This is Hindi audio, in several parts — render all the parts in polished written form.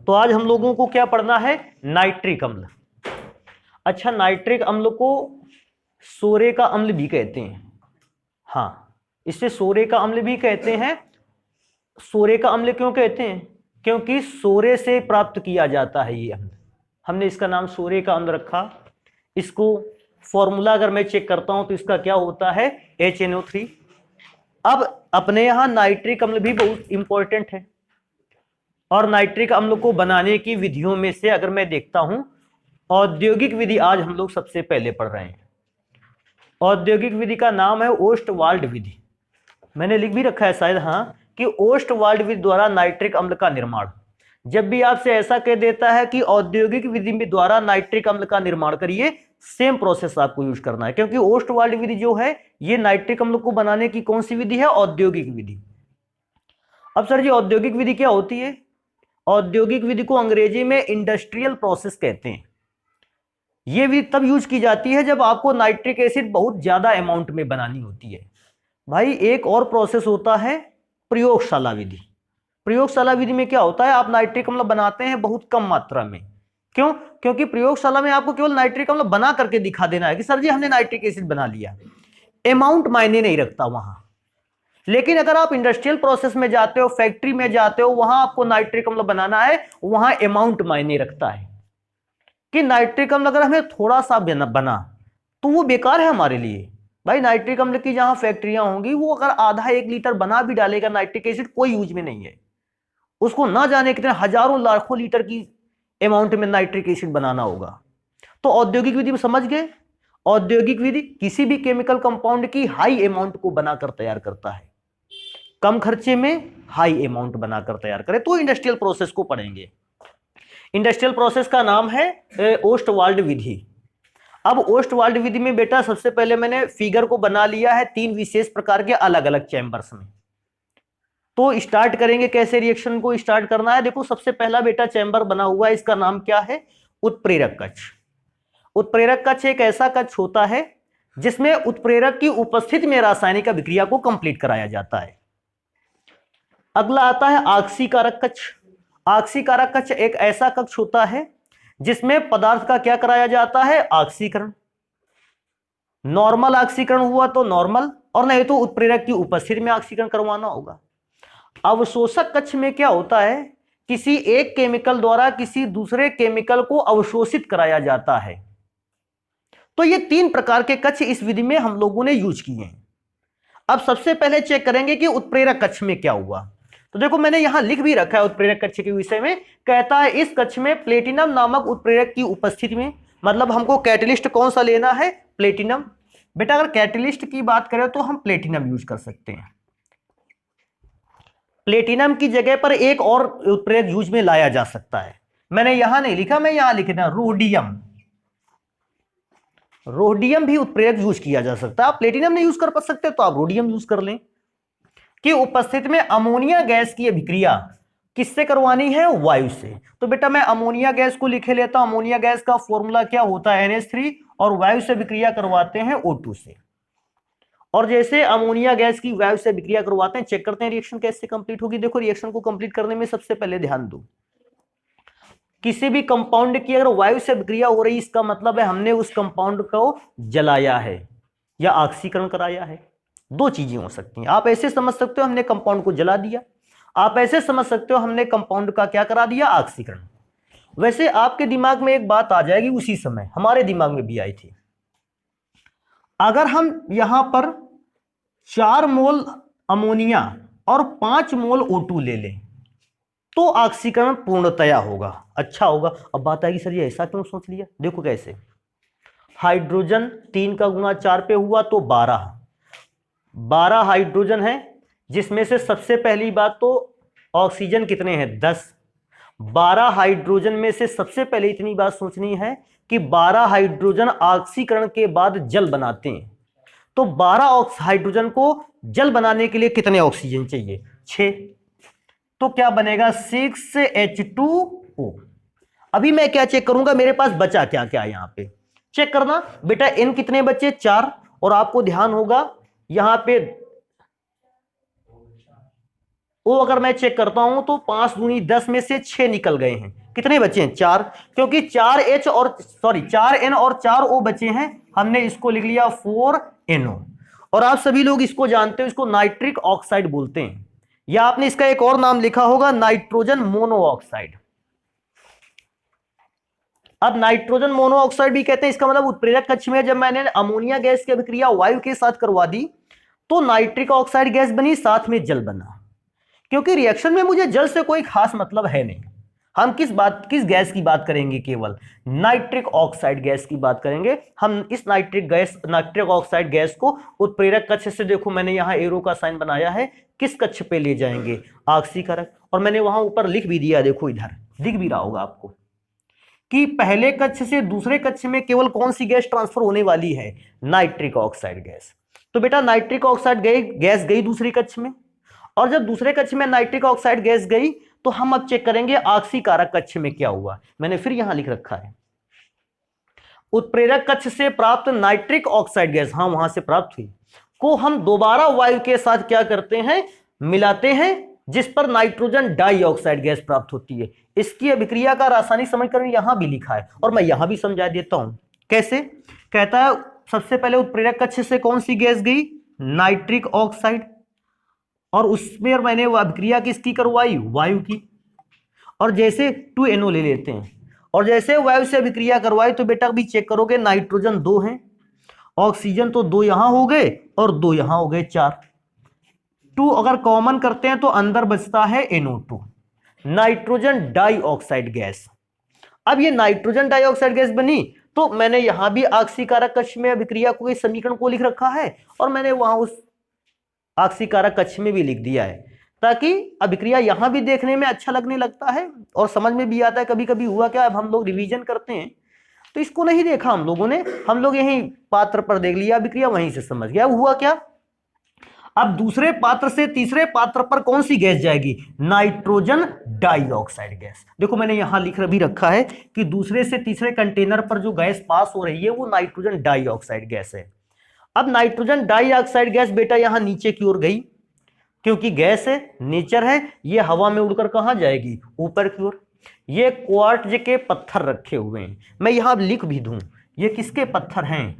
तो आज हम लोगों को क्या पढ़ना है? नाइट्रिक अम्ल। अच्छा, नाइट्रिक अम्ल को सोरे का अम्ल भी कहते हैं। हाँ, इसे सोरे का अम्ल भी कहते हैं। सोरे का अम्ल क्यों कहते हैं? क्योंकि सोरे से प्राप्त किया जाता है ये अम्ल, हमने इसका नाम सोरे का अम्ल रखा। इसको फॉर्मूला अगर मैं चेक करता हूं तो इसका क्या होता है? HNO3। अब अपने यहां नाइट्रिक अम्ल भी बहुत इंपॉर्टेंट है, और नाइट्रिक अम्ल को बनाने की विधियों में से अगर मैं देखता हूं, औद्योगिक विधि आज हम लोग सबसे पहले पढ़ रहे हैं। औद्योगिक विधि का नाम है ओस्टवाल्ड विधि। मैंने लिख भी रखा है शायद, हाँ, कि ओस्टवाल्ड विधि द्वारा नाइट्रिक अम्ल का निर्माण। जब भी आपसे ऐसा कह देता है कि औद्योगिक विधि में द्वारा नाइट्रिक अम्ल का निर्माण करिए, सेम प्रोसेस आपको यूज करना है, क्योंकि ओस्टवाल्ड विधि जो है ये नाइट्रिक अम्ल को बनाने की कौन सी विधि है? औद्योगिक विधि। अब सर जी, औद्योगिक विधि क्या होती है? औद्योगिक विधि को अंग्रेजी में इंडस्ट्रियल प्रोसेस कहते हैं। यह विधि तब यूज की जाती है जब आपको नाइट्रिक एसिड बहुत ज्यादा अमाउंट में बनानी होती है। भाई, एक और प्रोसेस होता है प्रयोगशाला विधि। प्रयोगशाला विधि में क्या होता है? आप नाइट्रिक अम्ल बनाते हैं बहुत कम मात्रा में। क्यों? क्योंकि प्रयोगशाला में आपको केवल नाइट्रिक अम्ल बना करके दिखा देना है कि सर जी हमने नाइट्रिक एसिड बना लिया। अमाउंट मायने नहीं रखता वहां। लेकिन अगर आप इंडस्ट्रियल प्रोसेस में जाते हो, फैक्ट्री में जाते हो, वहां आपको नाइट्रिक अम्ल बनाना है, वहां अमाउंट मायने रखता है कि नाइट्रिक अम्ल अगर हमें थोड़ा सा बना तो वो बेकार है हमारे लिए। भाई, नाइट्रिक अम्ल की जहां फैक्ट्रियां होंगी, वो अगर आधा 1 लीटर बना भी डालेगा नाइट्रिक एसिड, कोई यूज में नहीं है। उसको ना जाने कितने हजारों लाखों लीटर की अमाउंट में नाइट्रिक एसिड बनाना होगा। तो औद्योगिक विधि में समझ गए, औद्योगिक विधि किसी भी केमिकल कंपाउंड की हाई अमाउंट को बनाकर तैयार करता है, कम खर्चे में हाई अमाउंट बनाकर तैयार करे। तो इंडस्ट्रियल प्रोसेस को पढ़ेंगे। इंडस्ट्रियल प्रोसेस का नाम है ओस्टवाल्ड विधि। अब ओस्टवाल्ड विधि में बेटा सबसे पहले मैंने फिगर को बना लिया है 3 विशेष प्रकार के अलग अलग चैम्बर्स में। तो स्टार्ट करेंगे कैसे? रिएक्शन को स्टार्ट करना है। देखो, सबसे पहला बेटा चैम्बर बना हुआ है, इसका नाम क्या है? उत्प्रेरक कक्ष। उत्प्रेरक कक्ष एक ऐसा कक्ष होता है जिसमें उत्प्रेरक की उपस्थिति में रासायनिक अभिक्रिया को कंप्लीट कराया जाता है। अगला आता है ऑक्सीकारक कक्ष। ऑक्सीकारक कक्ष एक ऐसा कक्ष होता है जिसमें पदार्थ का क्या कराया जाता है? ऑक्सीकरण। नॉर्मल ऑक्सीकरण हुआ तो नॉर्मल, और नहीं तो उत्प्रेरक की उपस्थिति में ऑक्सीकरण करवाना होगा। अवशोषक कक्ष में क्या होता है? किसी एक केमिकल द्वारा किसी दूसरे केमिकल को अवशोषित कराया जाता है। तो ये 3 प्रकार के कक्ष इस विधि में हम लोगों ने यूज किए हैं। अब सबसे पहले चेक करेंगे कि उत्प्रेरक कक्ष में क्या हुआ। तो देखो, मैंने यहां लिख भी रखा है उत्प्रेरक कक्ष के विषय में। कहता है इस कक्ष में प्लेटिनम नामक उत्प्रेरक की उपस्थिति में, मतलब हमको कैटलिस्ट कौन सा लेना है? प्लेटिनम। बेटा, अगर कैटलिस्ट की बात करें तो हम प्लेटिनम यूज कर सकते हैं। प्लेटिनम की जगह पर एक और उत्प्रेरक यूज में लाया जा सकता है। मैंने यहां नहीं लिखा, मैं यहां लिखना रोडियम। रोडियम भी उत्प्रेरक यूज किया जा सकता है। आप प्लेटिनम नहीं यूज कर सकते तो आप रोडियम यूज कर लें। कि उपस्थिति में अमोनिया गैस की अभिक्रिया किससे करवानी है? वायु से। तो बेटा मैं अमोनिया गैस को लिखे लेता हूं। अमोनिया गैस का फॉर्मूला क्या होता है? NH3, और वायु से अभिक्रिया करवाते हैं O2 से। और जैसे अमोनिया गैस की वायु से अभिक्रिया करवाते हैं, चेक करते हैं रिएक्शन कैसे कंप्लीट होगी। देखो, रिएक्शन को कंप्लीट करने में सबसे पहले ध्यान दो, किसी भी कंपाउंड की अगर वायु से अभिक्रिया हो रही, इसका मतलब है हमने उस कंपाउंड को जलाया है या ऑक्सीकरण कराया है। 2 चीजें हो सकती हैं। आप ऐसे समझ सकते हो हमने कंपाउंड को जला दिया, आप ऐसे समझ सकते हो हमने कंपाउंड का क्या करा दिया? ऑक्सीकरण। वैसे आपके दिमाग में एक बात आ जाएगी, उसी समय हमारे दिमाग में भी आई थी। अगर हम यहां पर 4 मोल अमोनिया और 5 मोल O2 ले लें तो ऑक्सीकरण पूर्णतया होगा, अच्छा होगा। अब बात आएगी सर ये ऐसा क्यों सोच लिया? देखो कैसे, हाइड्रोजन 3 का गुणा 4 पे हुआ तो 12 हाइड्रोजन है, जिसमें से सबसे पहली बात तो ऑक्सीजन कितने हैं? 10। 12 हाइड्रोजन में से सबसे पहले इतनी बात सोचनी है कि 12 हाइड्रोजन ऑक्सीकरण के बाद जल बनाते हैं। तो 12 हाइड्रोजन को जल बनाने के लिए कितने ऑक्सीजन चाहिए? 6। तो क्या बनेगा? 6H2O। अभी मैं क्या चेक करूंगा, मेरे पास बचा क्या क्या यहां पे चेक करना। बेटा N कितने बचे? 4। और आपको ध्यान होगा यहां पे ओ अगर मैं चेक करता हूं तो 5 दूनी 10 में से 6 निकल गए हैं। कितने बचे हैं? 4, क्योंकि 4H और 4N और 4O बचे हैं, हमने इसको लिख लिया 4NO। और आप सभी लोग इसको जानते हो, इसको नाइट्रिक ऑक्साइड बोलते हैं, या आपने इसका एक और नाम लिखा होगा नाइट्रोजन मोनोऑक्साइड। अब नाइट्रोजन मोनोऑक्साइड भी कहते हैं, इसका मतलब उत्प्रेरक कक्ष में जब मैंने अमोनिया गैस की अभिक्रिया वायु के साथ करवा दी तो नाइट्रिक ऑक्साइड गैस बनी, साथ में जल बना। क्योंकि रिएक्शन में मुझे जल से कोई खास मतलब है नहीं, हम किस गैस की बात करेंगे? केवल नाइट्रिक ऑक्साइड गैस की बात करेंगे। हम इस नाइट्रिक ऑक्साइड गैस को उत्प्रेरक कक्ष से, देखो मैंने यहां एरो का साइन बनाया है, किस कक्ष पे ले जाएंगे? ऑक्सीकारक। और मैंने वहां ऊपर लिख भी दिया, देखो इधर दिख भी रहा होगा आपको कि पहले कक्ष से दूसरे कक्ष में केवल कौन सी गैस ट्रांसफर होने वाली है? Nitric oxide gas. तो बेटा नाइट्रिक ऑक्साइड गैस गई दूसरे कक्ष में, और जब दूसरे कक्ष में नाइट्रिक ऑक्साइड गैस गई तो हम अब चेक करेंगे ऑक्सीकारक कक्ष में क्या हुआ। मैंने फिर यहां लिख रखा है उत्प्रेरक कक्ष से प्राप्त नाइट्रिक ऑक्साइड गैस, हाँ वहां से प्राप्त हुई, को हम दोबारा वायु के साथ क्या करते हैं? मिलाते हैं, जिस पर नाइट्रोजन डाइऑक्साइड गैस प्राप्त होती है। इसकी अभिक्रिया का रासायनिक समीकरण यहां भी लिखा है और मैं यहां भी समझा देता हूं। कैसे? कहता है सबसे पहले उत्प्रेरक कक्ष से कौन सी गैस गई? नाइट्रिक ऑक्साइड, और उसमें मैंने वो अभिक्रिया किसकी करवाई? वायु की। और जैसे 2NO ले लेते हैं, और जैसे वायु से अभिक्रिया करवाई तो बेटा भी चेक करोगे नाइट्रोजन 2 है, ऑक्सीजन तो 2 यहां हो गए और 2 यहां हो गए, 4। 2 अगर कॉमन करते हैं तो अंदर बचता है NO2, नाइट्रोजन डाइऑक्साइड गैस। अब ये नाइट्रोजन डाइऑक्साइड गैस बनी तो मैंने यहां भी ऑक्सीकारक कक्ष में अभिक्रिया को, इस समीकरण को लिख रखा है, और मैंने वहां उस ऑक्सीकारक कक्ष में भी लिख दिया है, ताकि अभिक्रिया यहां भी देखने में अच्छा लगने लगता है और समझ में भी आता है। कभी कभी हुआ क्या, अब हम लोग रिवीजन करते हैं तो इसको नहीं देखा हम लोगों ने, हम लोग यहीं पात्र पर देख लिया अभिक्रिया, वहीं से समझ गया। हुआ क्या, अब दूसरे पात्र से तीसरे पात्र पर कौन सी गैस जाएगी? Nitrogen dioxide gas. देखो मैंने यहां लिख भी रखा है कि दूसरे से तीसरे कंटेनर पर जो गैस पास हो रही है वो नाइट्रोजन डाइऑक्साइड गैस है। अब नाइट्रोजन डाइऑक्साइड गैस बेटा यहां नीचे की ओर गई, क्योंकि गैस है, नेचर है, ये हवा में उड़कर कहां जाएगी? ऊपर की ओर। ये क्वार्ट्ज के पत्थर रखे हुए हैं, मैं यहां लिख भी दूं, ये किसके पत्थर हैं?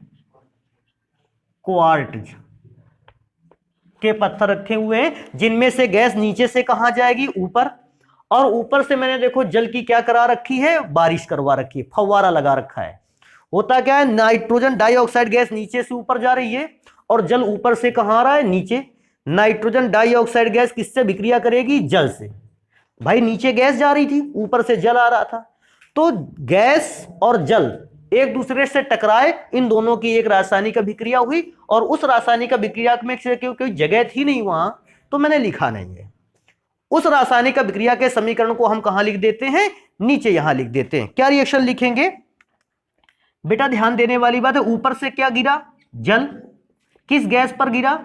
क्वार्ट्ज के पत्थर रखे हुए हैं, जिनमें से गैस नीचे से कहां जाएगी? ऊपर। और ऊपर से मैंने देखो जल की क्या करा रखी है? बारिश करवा रखी है, फव्वारा लगा रखा है। होता क्या है, नाइट्रोजन डाइऑक्साइड गैस नीचे से ऊपर जा रही है और जल ऊपर से कहां आ रहा है? नीचे। नाइट्रोजन डाइऑक्साइड गैस किससे विक्रिया करेगी? जल से। भाई नीचे गैस जा रही थी, ऊपर से जल आ रहा था, तो गैस और जल एक दूसरे से टकराए, इन दोनों की एक रासायनिक अभिक्रिया हुई, और उस रासायनिक अभिक्रिया में क्योंकि जगह थी नहीं वहां, तो मैंने लिखा नहीं है। उस रासायनिक अभिक्रिया के समीकरण को हम कहां लिख देते हैं? नीचे यहां लिख देते हैं। क्या रिएक्शन लिखेंगे बेटा? ध्यान देने वाली बात है, ऊपर से क्या गिरा? जल। किस गैस पर गिरा?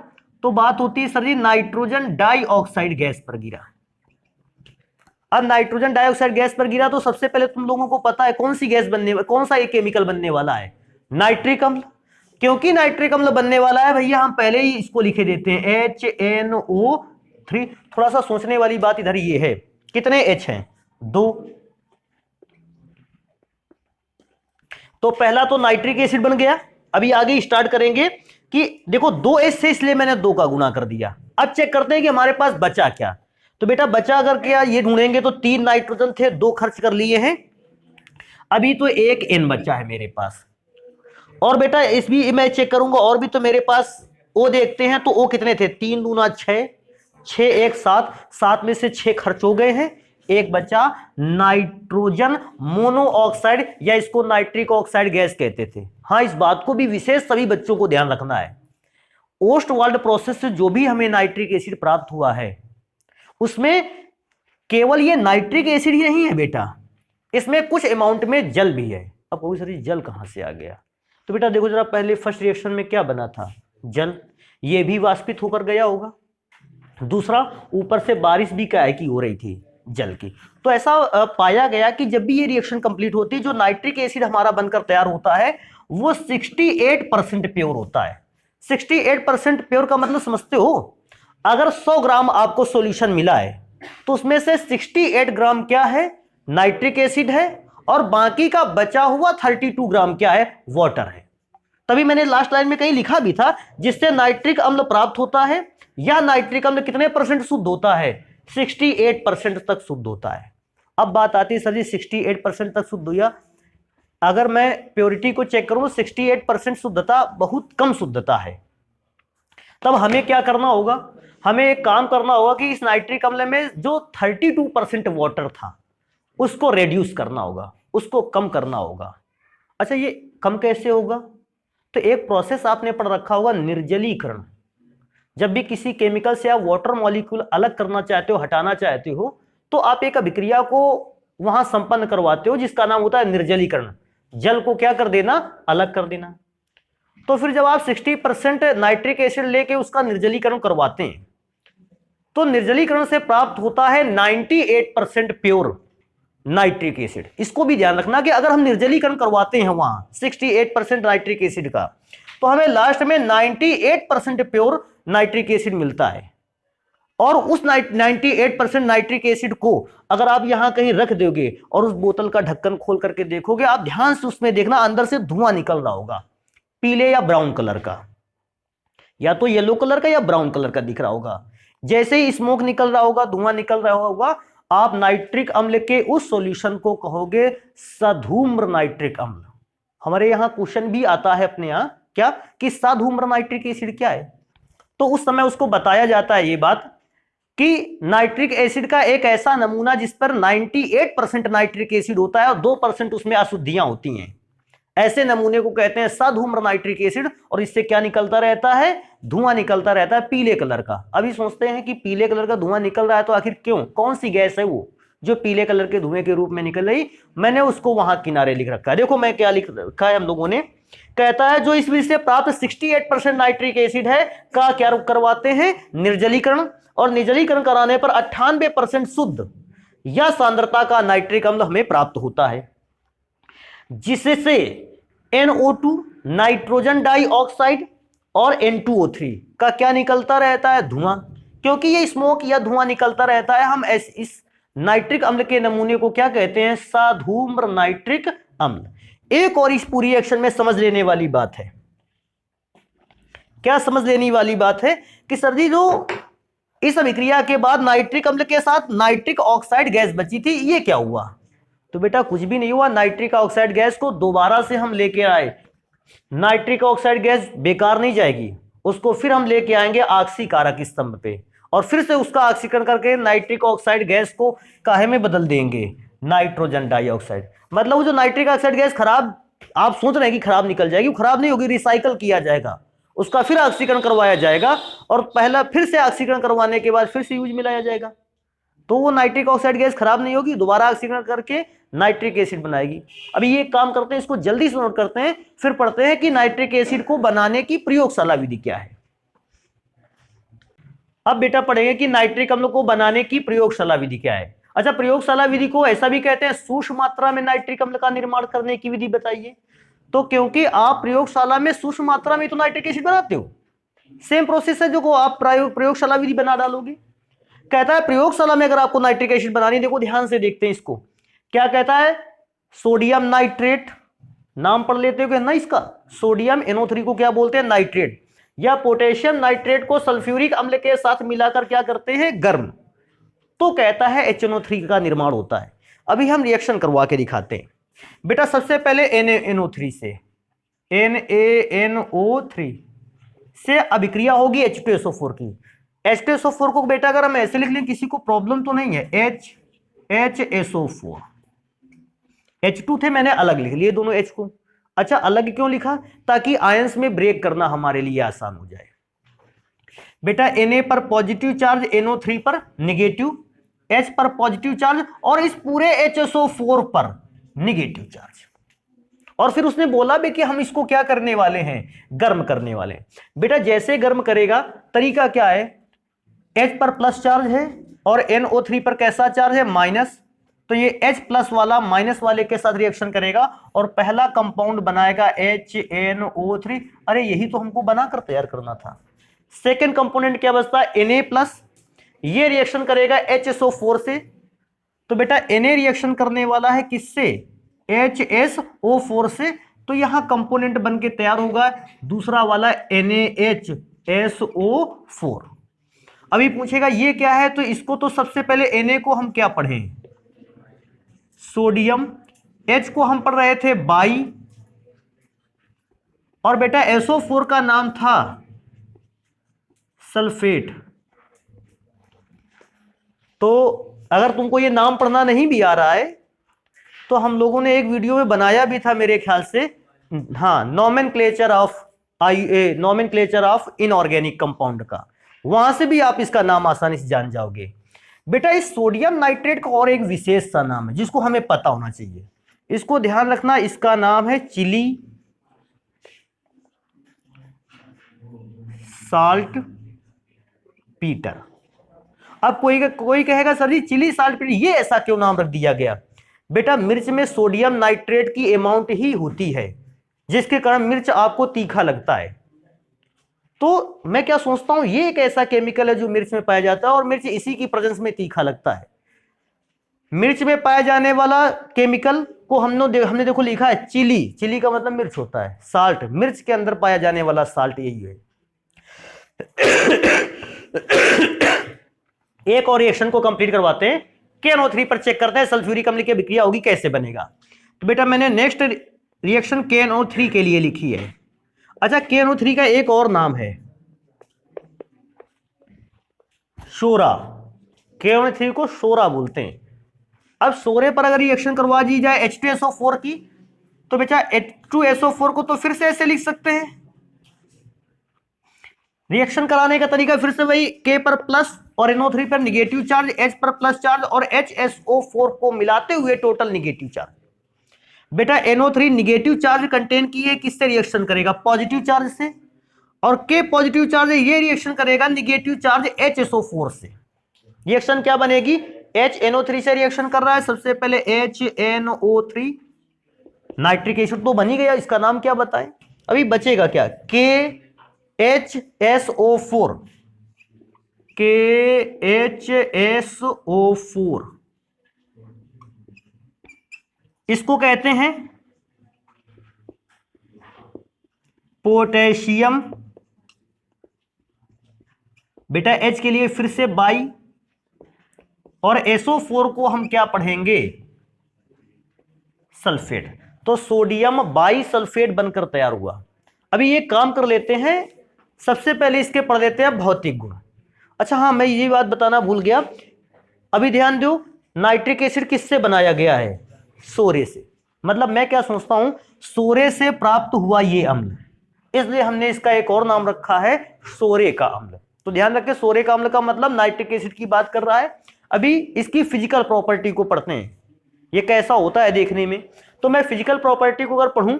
तो बात होती है सर जी नाइट्रोजन डाइऑक्साइड गैस पर गिरा। अब नाइट्रोजन डाइऑक्साइड गैस पर गिरा तो सबसे पहले तुम लोगों को पता है कौन सी गैस बनने, कौन सा एक केमिकल बनने वाला है? नाइट्रिक अम्ल। क्योंकि नाइट्रिक अम्ल बनने वाला है भैया, हम पहले ही इसको लिखे देते हैं HNO3। थोड़ा सा सोचने वाली बात इधर ये है, कितने H हैं? 2। तो पहला तो नाइट्रिक एसिड बन गया। अभी आगे स्टार्ट करेंगे कि देखो 2H से, इसलिए मैंने 2 का गुना कर दिया। अब चेक करते हैं कि हमारे पास बचा क्या। तो बेटा बचा अगर क्या ये ढूंढेंगे तो 3 नाइट्रोजन थे, 2 खर्च कर लिए हैं, अभी तो 1 N बचा है मेरे पास। और बेटा इस भी मैं चेक करूंगा, और भी तो मेरे पास O देखते हैं, तो O कितने थे? 3 दूना 6, 6 1 7, 7 में से 6 खर्च हो गए हैं, एक बचा नाइट्रोजन मोनोऑक्साइड, या इसको नाइट्रिक ऑक्साइड गैस कहते थे। हाँ, इस बात को भी विशेष सभी बच्चों को ध्यान रखना है, ओस्टवाल्ड प्रोसेस से जो भी हमें नाइट्रिक एसिड प्राप्त हुआ है उसमें केवल ये नाइट्रिक एसिड ही नहीं है बेटा, इसमें कुछ अमाउंट में जल भी है। अब कोई सारी जल कहां से आ गया? तो बेटा देखो जरा, पहले फर्स्ट रिएक्शन में क्या बना था? जल, ये भी वाष्पित होकर गया होगा। दूसरा, ऊपर से बारिश भी क्या है कि हो रही थी? जल की। तो ऐसा पाया गया कि जब भी ये रिएक्शन कंप्लीट होती है, जो नाइट्रिक एसिड हमारा बनकर तैयार होता है वो 68% प्योर होता है। 68% प्योर का मतलब समझते हो? अगर 100 ग्राम आपको सॉल्यूशन मिला है तो उसमें से 68 ग्राम क्या है, नाइट्रिक एसिड है, और बाकी का बचा हुआ 32 ग्राम क्या है, वाटर है। तभी मैंने लास्ट लाइन में कहीं लिखा भी था, जिससे नाइट्रिक अम्ल प्राप्त होता है, या नाइट्रिक अम्ल कितने परसेंट शुद्ध होता है, 68% तक शुद्ध होता है। अब बात आती है सर जी 68% तक शुद्ध हुआ, अगर मैं प्योरिटी को चेक करूं 68% शुद्धता बहुत कम शुद्धता है। तब हमें क्या करना होगा, हमें एक काम करना होगा कि इस नाइट्रिक अम्ल में जो 32% वाटर था उसको रेड्यूस करना होगा, उसको कम करना होगा। अच्छा, ये कम कैसे होगा? तो एक प्रोसेस आपने पढ़ रखा होगा, निर्जलीकरण। जब भी किसी केमिकल से आप वाटर मॉलिक्यूल अलग करना चाहते हो, हटाना चाहते हो, तो आप एक अभिक्रिया को वहां संपन्न करवाते हो जिसका नाम होता है निर्जलीकरण। जल को क्या कर देना, अलग कर देना। तो फिर जब आप 60% नाइट्रिक एसिड लेके उसका निर्जलीकरण करवाते हैं तो निर्जलीकरण से प्राप्त होता है 98% प्योर नाइट्रिक एसिड। इसको भी ध्यान रखना कि अगर हम निर्जलीकरण करवाते हैं वहां 68% नाइट्रिक एसिड का, तो हमें लास्ट में 98% प्योर नाइट्रिक एसिड मिलता है। और उस 98% नाइट्रिक एसिड को अगर आप यहां कहीं रख दोगे और उस बोतल का ढक्कन खोल करके देखोगे, आप ध्यान से उसमें देखना, अंदर से धुआं निकल रहा होगा, पीले या ब्राउन कलर का, या तो येलो कलर का या ब्राउन कलर का दिख रहा होगा। जैसे ही स्मोक निकल रहा होगा, धुआं निकल रहा होगा, आप नाइट्रिक अम्ल के उस सॉल्यूशन को कहोगे सधूम्र नाइट्रिक अम्ल। हमारे यहां क्वेश्चन भी आता है अपने यहां क्या, कि सधूम्र नाइट्रिक एसिड क्या है, तो उस समय उसको बताया जाता है ये बात कि नाइट्रिक एसिड का एक ऐसा नमूना जिस पर 98% नाइट्रिक एसिड होता है और 2% उसमें अशुद्धियां होती हैं, ऐसे नमूने को कहते हैं सधूम्र नाइट्रिक एसिड। और इससे क्या निकलता रहता है, धुआं निकलता रहता है पीले कलर का। अभी सोचते हैं कि पीले कलर का धुआं निकल रहा है तो आखिर क्यों, कौन सी गैस है वो जो पीले कलर के धुएं के रूप में निकल रही? मैंने उसको वहां किनारे लिख रखा है, देखो मैं क्या लिख रखा है हम लोगों ने। कहता है जो इस विधि से प्राप्त 68% नाइट्रिक एसिड है का क्या करवाते हैं, निर्जलीकरण, और निर्जलीकरण कराने पर 98% शुद्ध या सांद्रता का नाइट्रिक अम्ल हमें प्राप्त होता है, जिससे NO2 नाइट्रोजन डाइऑक्साइड और N2O3 का क्या निकलता रहता है, धुआं। क्योंकि ये स्मोक या धुआं निकलता रहता है, हम इस नाइट्रिक अम्ल के नमूने को क्या कहते हैं, सधूम्र नाइट्रिक अम्ल। एक और इस पूरी एक्शन में समझ लेने वाली बात है, क्या समझ लेने वाली बात है कि सर जी जो इस अभिक्रिया के बाद नाइट्रिक अम्ल के साथ नाइट्रिक ऑक्साइड गैस बची थी, ये क्या हुआ? तो बेटा कुछ भी नहीं हुआ, नाइट्रिक ऑक्साइड गैस को दोबारा से हम लेके आए। नाइट्रिक ऑक्साइड गैस बेकार नहीं जाएगी, उसको फिर हम लेके आएंगे ऑक्सीकारक स्तंभ पे, और फिर से उसका ऑक्सीकरण करके नाइट्रिक ऑक्साइड गैस को काहे में बदल देंगे, नाइट्रोजन डाइऑक्साइड। मतलब वो जो नाइट्रिक ऑक्साइड गैस खराब, आप सोच रहे हैं कि खराब निकल जाएगी, वो खराब नहीं होगी, रिसाइकल किया जाएगा, उसका फिर ऑक्सीकरण करवाया जाएगा, और पहला फिर से ऑक्सीकरण करवाने के बाद फिर से यूज में लाया जाएगा। तो वो नाइट्रिक ऑक्साइड गैस खराब नहीं होगी, दोबारा ऑक्सीकरण करके नाइट्रिक एसिड बनाएगी। अभी ये काम करते हैं, इसको जल्दी से नोट करते हैं, फिर पढ़ते हैं कि नाइट्रिक एसिड को बनाने की प्रयोगशाला विधि क्या है। अब बेटा पढ़ेंगे कि नाइट्रिक अम्ल को बनाने की प्रयोगशाला विधि क्या है। अच्छा, प्रयोगशाला विधि को ऐसा भी कहते हैं, सूक्ष्म मात्रा में नाइट्रिक अम्ल का निर्माण करने की विधि बताइए। तो क्योंकि आप प्रयोगशाला में सूक्ष्म मात्रा में तो नाइट्रिक एसिड बनाते हो, सेम प्रोसेस है जो को आप प्रयोगशाला विधि बना डालोगे। कहता है प्रयोगशाला में अगर आपको नाइट्रिक एसिड बनानी, देखो ध्यान से देखते हैं इसको, क्या कहता है, सोडियम नाइट्रेट, नाम पढ़ लेते हो ना इसका, सोडियम NO3 को क्या बोलते हैं, नाइट्रेट, या पोटेशियम नाइट्रेट को सल्फ्यूरिक अम्ल के साथ मिलाकर क्या करते हैं, गर्म, तो कहता है HNO3 का निर्माण होता है। अभी हम रिएक्शन करवा के दिखाते हैं। बेटा सबसे पहले NaNO3 से, NaNO3 से अभिक्रिया होगी H2SO4 की। H2SO4 को बेटा अगर हम ऐसे लिख लें, किसी को प्रॉब्लम तो नहीं है, HSO4, H2 थे, मैंने अलग लिख लिए दोनों H को। अच्छा, अलग क्यों लिखा, ताकि आयंस में ब्रेक करना हमारे लिए आसान हो जाए। बेटा Na पर पॉजिटिव चार्ज, NO3 पर नेगेटिव, H पर पॉजिटिव चार्ज, और इस पूरे HSO4 पर नेगेटिव चार्ज। और फिर उसने बोला भी कि हम इसको क्या करने वाले हैं, गर्म करने वाले हैं। बेटा जैसे गर्म करेगा, तरीका क्या है, H पर प्लस चार्ज है और NO3 पर कैसा चार्ज है, माइनस, तो ये H प्लस वाला माइनस वाले के साथ रिएक्शन करेगा और पहला कंपाउंड बनाएगा HNO3। अरे यही तो हमको बनाकर तैयार करना था, सेकेंड कंपोनेंट क्या बचता है, Na+, ये रिएक्शन करेगा HSO4 से, तो बेटा Na रिएक्शन करने वाला है किससे, HSO4 से, तो यहां कंपोनेंट बन के तैयार होगा दूसरा वाला NaHSO4। अभी पूछेगा ये क्या है, तो इसको तो सबसे पहले Na को हम क्या पढ़े, सोडियम, H को हम पढ़ रहे थे बाई, और बेटा SO4 का नाम था सल्फेट। तो अगर तुमको ये नाम पढ़ना नहीं भी आ रहा है तो हम लोगों ने एक वीडियो में बनाया भी था मेरे ख्याल से, हाँ, नॉमेनक्लेचर ऑफ इनऑर्गेनिक कंपाउंड का, वहां से भी आप इसका नाम आसानी से जान जाओगे। बेटा इस सोडियम नाइट्रेट का और एक विशेष सा नाम है जिसको हमें पता होना चाहिए, इसको ध्यान रखना, इसका नाम है चिली साल्ट पीटर। अब कोई कहेगा सर जी चिली साल्ट पीटर ये ऐसा क्यों नाम रख दिया गया, बेटा मिर्च में सोडियम नाइट्रेट की अमाउंट ही होती है जिसके कारण मिर्च आपको तीखा लगता है। तो मैं क्या सोचता हूं ये एक ऐसा केमिकल है जो मिर्च में पाया जाता है और मिर्च इसी की प्रेजेंस में तीखा लगता है। मिर्च में पाया जाने वाला केमिकल को हमने देखो लिखा है चिली, चिली का मतलब मिर्च होता है, साल्ट मिर्च के अंदर पाया जाने वाला साल्ट यही है। एक और रिएक्शन को कंप्लीट करवाते हैं, KNO3 पर चेक करते हैं सल्फ्यूरिक अम्ल की अभिक्रिया होगी कैसे बनेगा। तो बेटा मैंने नेक्स्ट रिएक्शन KNO3 के लिए लिखी है। अच्छा KNO3 का एक और नाम है सोरा, KNO3 को सोरा बोलते हैं। अब सोरे पर अगर रिएक्शन करवा दी जाए H2SO4 की, तो बेटा H2SO4 को तो फिर से ऐसे लिख सकते हैं, रिएक्शन कराने का तरीका फिर से वही, K पर प्लस और NO3 पर निगेटिव चार्ज, H पर प्लस चार्ज और HSO4 को मिलाते हुए टोटल निगेटिव चार्ज। बेटा NO3 निगेटिव चार्ज कंटेन किए किससे रिएक्शन करेगा, पॉजिटिव चार्ज से, और K पॉजिटिव चार्ज है ये रिएक्शन करेगा निगेटिव चार्ज HSO4 से। रिएक्शन क्या बनेगी, HNO3 से रिएक्शन कर रहा है, सबसे पहले HNO3, नाइट्रिक एसिड तो बन ही गया, इसका नाम क्या बताएं, अभी बचेगा क्या, KHSO4, KHSO4 इसको कहते हैं पोटेशियम, बेटा H के लिए फिर से बाई, और SO4 को हम क्या पढ़ेंगे, सल्फेट। तो सोडियम बाई सल्फेट बनकर तैयार हुआ। अभी ये काम कर लेते हैं, सबसे पहले इसके पढ़ लेते हैं भौतिक गुण। अच्छा हाँ मैं ये बात बताना भूल गया, अभी ध्यान दो, नाइट्रिक एसिड किससे बनाया गया है, सोरे से। मतलब मैं क्या सोचता हूं, सोरे से प्राप्त हुआ ये अम्ल, इसलिए हमने इसका एक और नाम रखा है सोरे का अम्ल। तो ध्यान रखें सोरे का अम्ल का मतलब नाइट्रिक एसिड की बात कर रहा है। अभी इसकी फिजिकल प्रॉपर्टी को पढ़ते हैं, ये कैसा होता है देखने में। तो मैं फिजिकल प्रॉपर्टी को अगर पढ़ूं,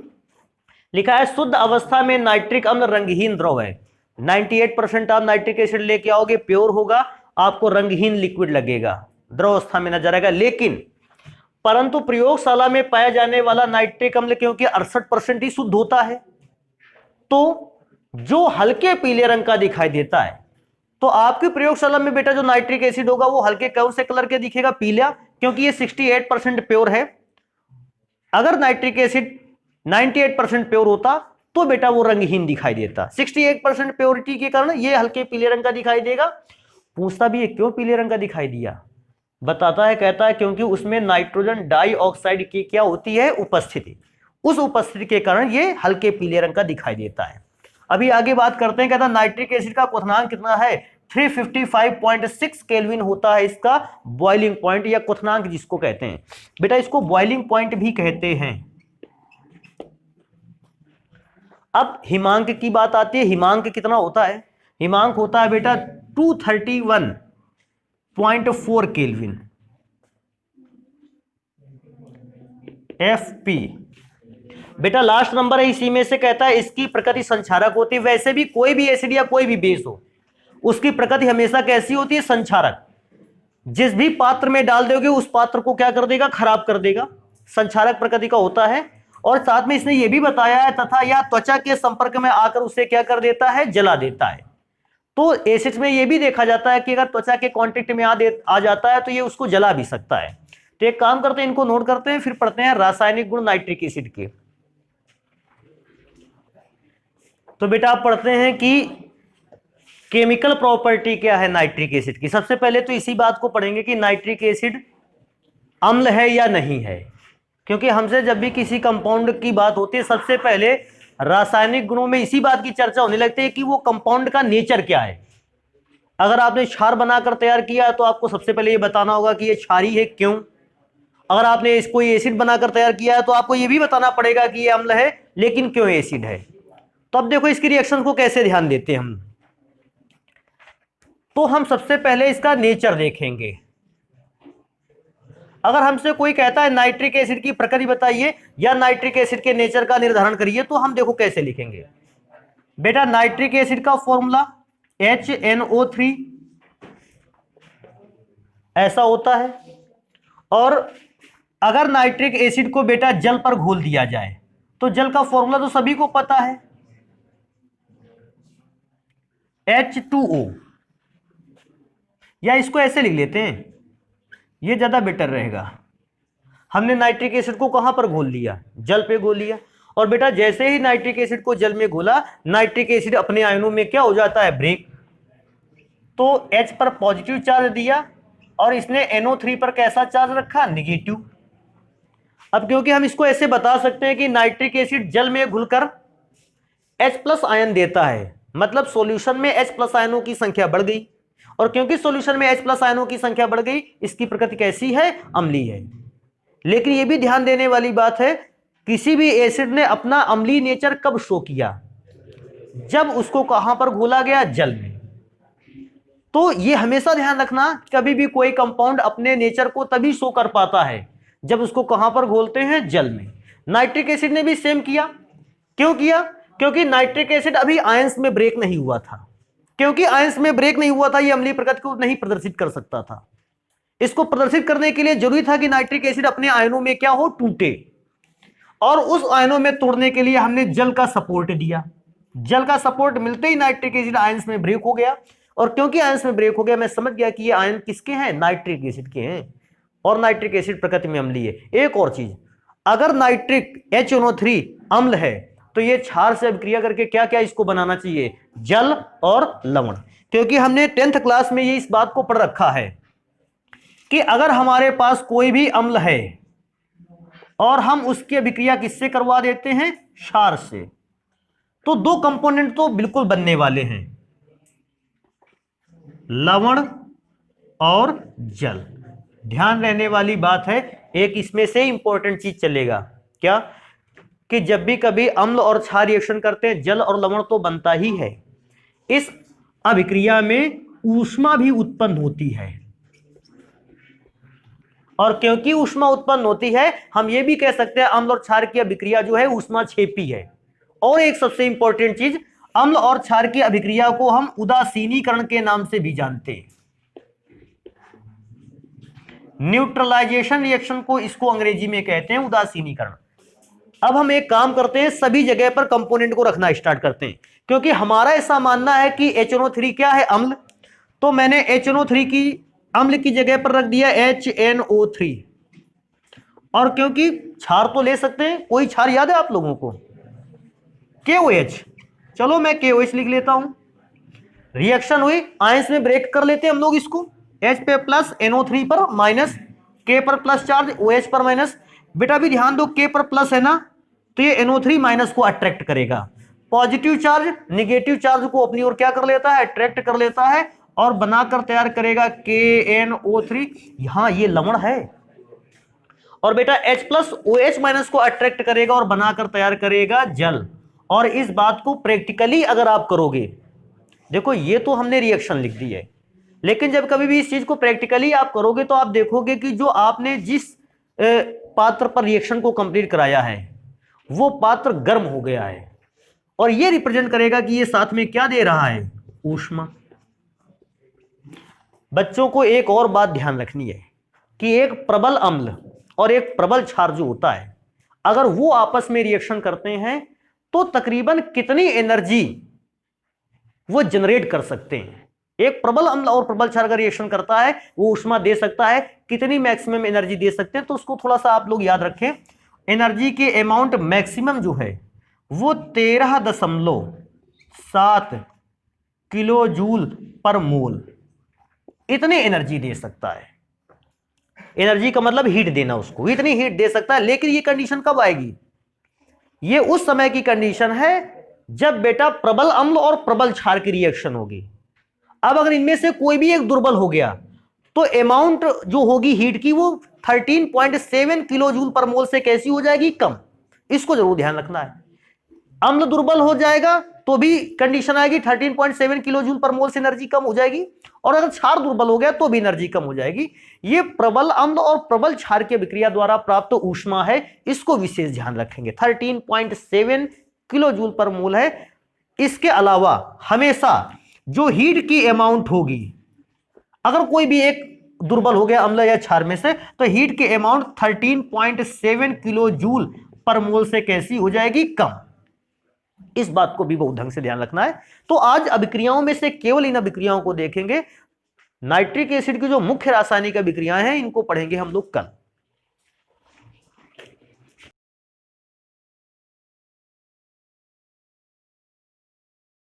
लिखा है शुद्ध अवस्था में नाइट्रिक अम्ल रंगहीन द्रव है। 98% आप नाइट्रिक एसिड लेके आओगे प्योर होगा, आपको रंगहीन लिक्विड लगेगा, द्रव अवस्था में नजर आएगा। लेकिन परंतु प्रयोगशाला में पाया जाने वाला नाइट्रिक अम्ल क्योंकि 68% ही शुद्ध होता है, तो जो हल्के पीले रंग का दिखाई देता है, तो आपकी प्रयोगशाला में बेटा जो नाइट्रिक एसिड होगा वो हल्के कौन से कलर के दिखेगा, पीला, क्योंकि ये 68% प्योर है। अगर नाइट्रिक एसिड 98% प्योर होता तो बेटा वो रंगहीन दिखाई देता। 68% प्योरिटी के कारण ये हल्के पीले रंग का दिखाई देगा। पूछता भी है क्यों पीले रंग का दिखाई दिया, बताता है, कहता है क्योंकि उसमें नाइट्रोजन डाइऑक्साइड की क्या होती है, उपस्थिति, उस उपस्थिति के कारण ये हल्के पीले रंग का दिखाई देता है। अभी आगे बात करते हैं, कहता है नाइट्रिक एसिड का क्वथनांक कितना है, 355.6 केल्विन होता है इसका बॉइलिंग पॉइंट या क्वथनांक जिसको कहते हैं। बेटा इसको बॉइलिंग पॉइंट भी कहते हैं। अब हिमांक की बात आती है, हिमांक कितना होता है, हिमांक होता है बेटा 231.4 केल्विन FP। बेटा लास्ट नंबर है इसी में से, कहता है इसकी प्रकृति संक्षारक होती है। वैसे भी कोई भी एसिड या कोई भी बेस हो उसकी प्रकृति हमेशा कैसी होती है, संक्षारक। जिस भी पात्र में डाल दोगे उस पात्र को क्या कर देगा, खराब कर देगा, संक्षारक प्रकृति का होता है। और साथ में इसने यह भी बताया है तथा यह त्वचा के संपर्क में आकर उसे क्या कर देता है, जला देता है। तो एसिड्स में ये भी देखा जाता है कि अगर त्वचा के कांटेक्ट में आ जाता है तो ये उसको जला भी सकता है। तो एक काम करते हैं, इनको नोट करते हैं, फिर पढ़ते हैं रासायनिक गुण नाइट्रिक एसिड के। तो बेटा आप पढ़ते हैं कि केमिकल प्रॉपर्टी क्या है नाइट्रिक एसिड की। सबसे पहले तो इसी बात को पढ़ेंगे कि नाइट्रिक एसिड अम्ल है या नहीं है, क्योंकि हमसे जब भी किसी कंपाउंड की बात होती है सबसे पहले रासायनिक गुणों में इसी बात की चर्चा होने लगती है कि वो कंपाउंड का नेचर क्या है। अगर आपने क्षार बनाकर तैयार किया है तो आपको सबसे पहले ये बताना होगा कि ये क्षारी है, क्यों। अगर आपने इसको एसिड बनाकर तैयार किया है तो आपको ये भी बताना पड़ेगा कि ये अम्ल है, लेकिन क्यों एसिड है। तो अब देखो इसकी रिएक्शन को कैसे ध्यान देते हैं हम। तो हम सबसे पहले इसका नेचर देखेंगे। अगर हमसे कोई कहता है नाइट्रिक एसिड की प्रकृति बताइए या नाइट्रिक एसिड के नेचर का निर्धारण करिए, तो हम देखो कैसे लिखेंगे। बेटा नाइट्रिक एसिड का फॉर्मूला HNO3 ऐसा होता है, और अगर नाइट्रिक एसिड को बेटा जल पर घोल दिया जाए तो जल का फॉर्मूला तो सभी को पता है, H2O, या इसको ऐसे लिख लेते हैं, ये ज्यादा बेटर रहेगा। हमने नाइट्रिक एसिड को कहां पर घोल लिया, जल पे घोल लिया, और बेटा जैसे ही नाइट्रिक एसिड को जल में घोला नाइट्रिक एसिड अपने आयनों में क्या हो जाता है, ब्रेक। तो H पर पॉजिटिव चार्ज दिया और इसने NO3 पर कैसा चार्ज रखा, निगेटिव। अब क्योंकि हम इसको ऐसे बता सकते हैं कि नाइट्रिक एसिड जल में घुलकर H+ आयन देता है, मतलब सॉल्यूशन में H+ आयनों की संख्या बढ़ गई, और क्योंकि सॉल्यूशन में H+ आयनों की संख्या बढ़ गई इसकी प्रकृति कैसी है, अम्लीय है। लेकिन यह भी ध्यान देने वाली बात है, किसी भी एसिड ने अपना अम्लीय नेचर कब शो किया, जब उसको कहां पर घोला गया, जल में। तो यह हमेशा ध्यान रखना, कभी भी कोई कंपाउंड अपने नेचर को तभी शो कर पाता है जब उसको कहां पर घोलते हैं, जल में। नाइट्रिक एसिड ने भी सेम किया। क्यों किया, क्योंकि नाइट्रिक एसिड अभी आयंस में ब्रेक नहीं हुआ था। क्योंकि आयंस में ब्रेक नहीं हुआ था, यह अम्लीय प्रकृति को नहीं प्रदर्शित कर सकता था। इसको प्रदर्शित करने के लिए जरूरी था कि नाइट्रिक एसिड अपने आयनों में क्या हो, टूटे, और उस आयनों में तोड़ने के लिए हमने जल का सपोर्ट दिया। जल का सपोर्ट मिलते ही नाइट्रिक एसिड आयंस में ब्रेक हो गया, और क्योंकि आयंस में ब्रेक हो गया मैं समझ गया कि ये आयन किसके हैं, नाइट्रिक एसिड के हैं, और नाइट्रिक एसिड प्रकृति में अम्लीय है। एक और चीज, अगर नाइट्रिक HNO3 अम्ल है तो ये क्षार से अभिक्रिया करके क्या क्या इसको बनाना चाहिए, जल और लवण। क्योंकि हमने 10th क्लास में ये इस बात को पढ़ रखा है कि अगर हमारे पास कोई भी अम्ल है और हम उसकी अभिक्रिया किससे करवा देते हैं, क्षार से, तो दो कंपोनेंट तो बिल्कुल बनने वाले हैं, लवण और जल। ध्यान रहने वाली बात है, एक इसमें से इंपॉर्टेंट चीज चलेगा क्या, कि जब भी कभी अम्ल और क्षार रिएक्शन करते हैं जल और लवण तो बनता ही है। इस अभिक्रिया में ऊष्मा भी उत्पन्न होती है, और क्योंकि ऊष्मा उत्पन्न होती है हम ये भी कह सकते हैं अम्ल और क्षार की अभिक्रिया जो है ऊष्मा क्षेपी है। और एक सबसे इंपॉर्टेंट चीज, अम्ल और क्षार की अभिक्रिया को हम उदासीनीकरण के नाम से भी जानते हैं। न्यूट्रलाइजेशन रिएक्शन को इसको अंग्रेजी में कहते हैं उदासीनीकरण। अब हम एक काम करते हैं, सभी जगह पर कंपोनेंट को रखना स्टार्ट करते हैं, क्योंकि हमारा ऐसा मानना है कि HNO3 क्या है, अम्ल। तो मैंने HNO3 की अम्ल की जगह पर रख दिया HNO3, और क्योंकि क्षार तो ले सकते हैं, कोई क्षार याद है आप लोगों को, KOH, चलो मैं KOH लिख लेता हूं। रिएक्शन हुई, आयंस में ब्रेक कर लेते हैं हम लोग इसको, H पे प्लस, NO3 पर माइनस, K पर प्लस चार्ज, OH पर माइनस। बेटा भी ध्यान दो, K पर प्लस है ना, तो ये NO3 माइनस को अट्रैक्ट करेगा। पॉजिटिव चार्ज निगेटिव चार्ज को अपनी ओर क्या कर लेता है, अट्रैक्ट कर लेता है, और बनाकर तैयार करेगा KNO3। यहां ये लवण है, और बेटा H+ OH माइनस को अट्रैक्ट करेगा और बनाकर तैयार करेगा जल। और इस बात को प्रैक्टिकली अगर आप करोगे, देखो ये तो हमने रिएक्शन लिख दी है, लेकिन जब कभी भी इस चीज को प्रैक्टिकली आप करोगे तो आप देखोगे कि जो आपने जिस पात्र पर रिएक्शन को कंप्लीट कराया है वो पात्र गर्म हो गया है, और ये रिप्रेजेंट करेगा कि ये साथ में क्या दे रहा है, ऊष्मा। बच्चों को एक और बात ध्यान रखनी है कि एक प्रबल अम्ल और एक प्रबल क्षार जो होता है, अगर वो आपस में रिएक्शन करते हैं तो तकरीबन कितनी एनर्जी वो जनरेट कर सकते हैं। एक प्रबल अम्ल और प्रबल क्षार का रिएक्शन करता है, वो ऊष्मा दे सकता है, कितनी मैक्सिमम एनर्जी दे सकते हैं, तो उसको थोड़ा सा आप लोग याद रखें। एनर्जी के अमाउंट मैक्सिमम जो है वो 13.7 किलो जूल पर मोल, इतने एनर्जी दे सकता है। एनर्जी का मतलब हीट देना, उसको इतनी हीट दे सकता है। लेकिन ये कंडीशन कब आएगी? ये उस समय की कंडीशन है जब बेटा प्रबल अम्ल और प्रबल क्षार की रिएक्शन होगी। अब अगर इनमें से कोई भी एक दुर्बल हो गया तो अमाउंट जो होगी हीट की वो 13.7 किलो जूल पर मोल से कैसी हो जाएगी? कम। इसको जरूर ध्यान रखना है। अम्ल दुर्बल हो जाएगा तो भी कंडीशन आएगी 13.7 किलो जूल पर मोल से एनर्जी कम हो जाएगी, और अगर क्षार दुर्बल हो गया तो भी एनर्जी कम हो जाएगी। ये प्रबल अम्ल और प्रबल क्षार की अभिक्रिया द्वारा प्राप्त ऊष्मा है, इसको विशेष ध्यान रखेंगे। 13.7 किलो जूल पर मोल है। इसके अलावा हमेशा जो हीट की अमाउंट होगी, अगर कोई भी एक दुर्बल हो गया अम्ल या क्षार में से, तो हीट की अमाउंट 13.7 किलो जूल पर मोल से कैसी हो जाएगी? कम। इस बात को भी बहुत ढंग से ध्यान रखना है। तो आज अभिक्रियाओं में से केवल इन अभिक्रियाओं को देखेंगे। नाइट्रिक एसिड की जो मुख्य रासायनिक अभिक्रियाएं हैं इनको पढ़ेंगे हम लोग कल।